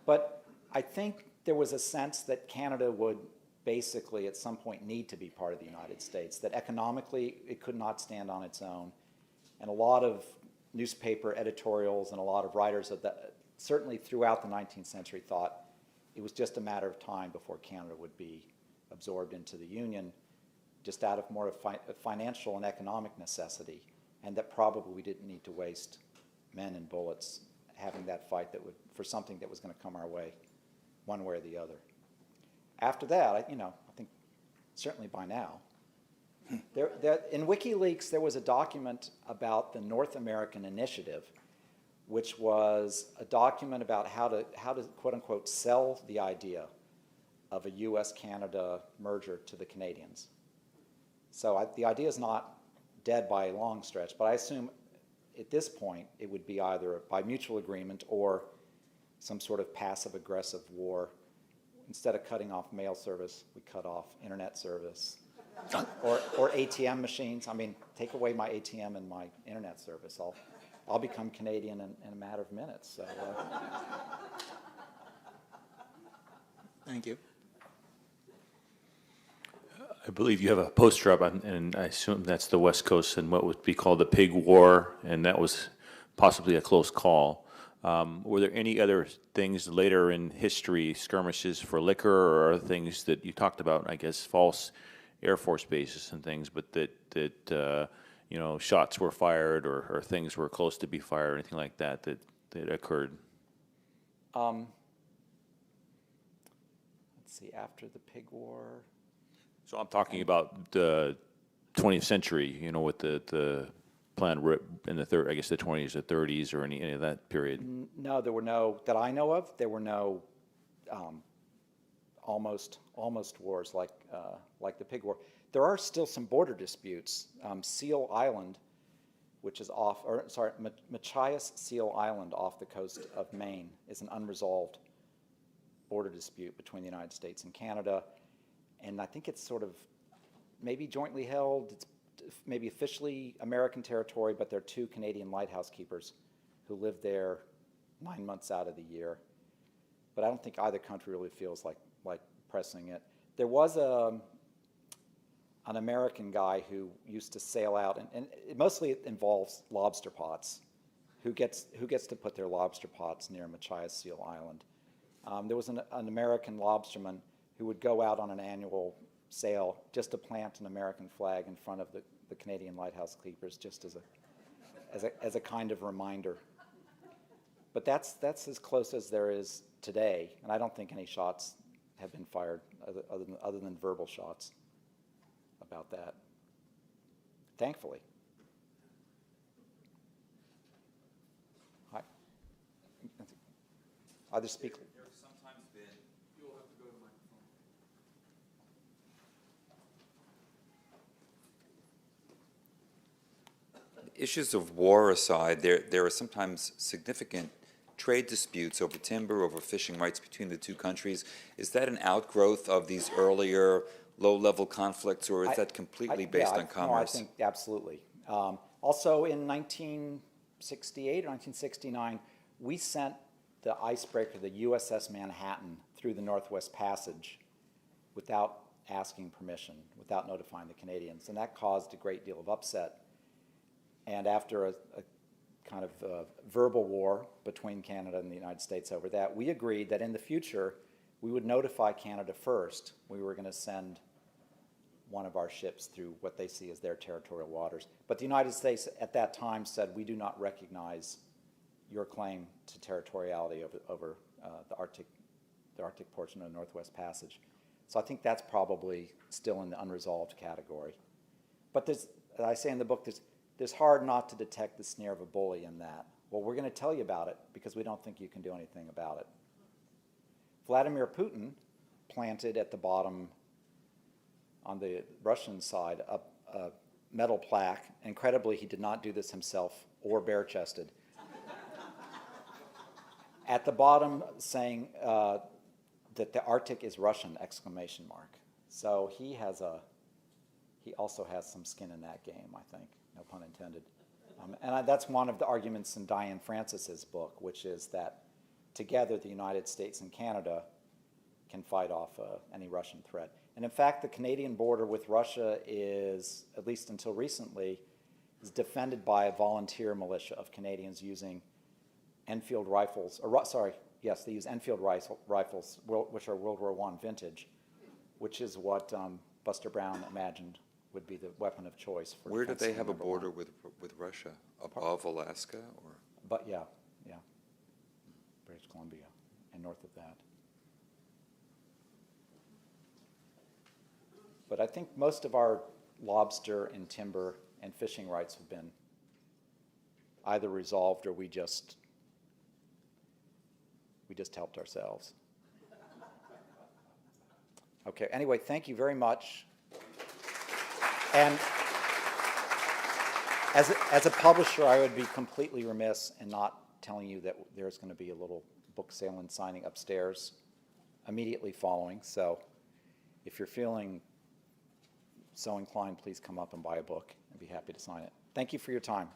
[SPEAKER 2] But I think there was a sense that Canada would basically at some point need to be part of the United States, that economically it could not stand on its own. And a lot of newspaper editorials and a lot of writers certainly throughout the 19th century thought it was just a matter of time before Canada would be absorbed into the Union, just out of more of financial and economic necessity, and that probably we didn't need to waste men and bullets having that fight for something that was going to come our way, one way or the other. After that, I think certainly by now, in WikiLeaks there was a document about the North American Initiative, which was a document about how to quote unquote sell the idea of a U.S.-Canada merger to the Canadians. So the idea is not dead by a long stretch, but I assume at this point it would be either by mutual agreement or some sort of passive-aggressive war. Instead of cutting off mail service, we cut off internet service. or ATM machines. I mean, take away my ATM and my internet service. I'll become Canadian in a matter of minutes. So,
[SPEAKER 6] Thank you.
[SPEAKER 3] I believe you have a poster up, and I assume that's the West Coast and what would be called the Pig War, and that was possibly a close call. Were there any other things later in history, skirmishes for liquor or other things that you talked about, I guess, false Air Force bases and things, but that shots were fired or things were close to be fired or anything like that occurred?
[SPEAKER 2] let's see, after the Pig War.
[SPEAKER 3] So I'm talking about the 20th century, with the plan in the 20s or 30s or any of that period.
[SPEAKER 2] No, there were no, that I know of, there were no almost wars like the Pig War. There are still some border disputes. Seal Island, which is Machias Seal Island off the coast of Maine, is an unresolved border dispute between the United States and Canada. And I think it's sort of maybe jointly held. It's maybe officially American territory, but there are two Canadian lighthouse keepers who live there 9 months out of the year. But I don't think either country really feels like pressing it. There was an American guy who used to sail out, and it mostly involves lobster pots. Who gets to put their lobster pots near Machias Seal Island? There was an American lobsterman who would go out on an annual sail just to plant an American flag in front of the Canadian lighthouse keepers, just as a kind of reminder. But that's as close as there is today, and I don't think any shots have been fired other than verbal shots about that, thankfully. Hi. Other speakers?
[SPEAKER 7] Issues of war aside, there are sometimes significant trade disputes over timber, over fishing rights between the two countries. Is that an outgrowth of these earlier low-level conflicts, or is that completely based on commerce?
[SPEAKER 2] No, I think absolutely. Also, in 1968 or 1969, we sent the icebreaker, the USS Manhattan, through the Northwest Passage without asking permission, without notifying the Canadians, and that caused a great deal of upset. And after a kind of verbal war between Canada and the United States over that, we agreed that in the future, we would notify Canada first. We were going to send one of our ships through what they see as their territorial waters. But the United States at that time said, we do not recognize your claim to territoriality over the Arctic portion of the Northwest Passage. So I think that's probably still in the unresolved category. But there's, as I say in the book, there's hard not to detect the snare of a bully in that. Well, we're going to tell you about it because we don't think you can do anything about it. Vladimir Putin planted at the bottom on the Russian side a metal plaque. Incredibly, he did not do this himself or bare-chested. At the bottom saying that the Arctic is Russian, exclamation mark. So he also has some skin in that game, I think. No pun intended. That's one of the arguments in Diane Francis's book, which is that together the United States and Canada can fight off any Russian threat. And in fact, the Canadian border with Russia is, at least until recently, is defended by a volunteer militia of Canadians using Enfield rifles, they use Enfield rifles, which are World War I vintage, which is what Buster Brown imagined would be the weapon of choice for
[SPEAKER 7] Where do
[SPEAKER 2] defense
[SPEAKER 7] they have a
[SPEAKER 2] number
[SPEAKER 7] border
[SPEAKER 2] one.
[SPEAKER 7] with Russia? Above Alaska, or?
[SPEAKER 2] But yeah, British Columbia and north of that. But I think most of our lobster and timber and fishing rights have been either resolved or we just helped ourselves. Okay, anyway, thank you very much. And as a publisher, I would be completely remiss in not telling you that there's going to be a little book sale and signing upstairs immediately following. So if you're feeling so inclined, please come up and buy a book. I'd be happy to sign it. Thank you for your time.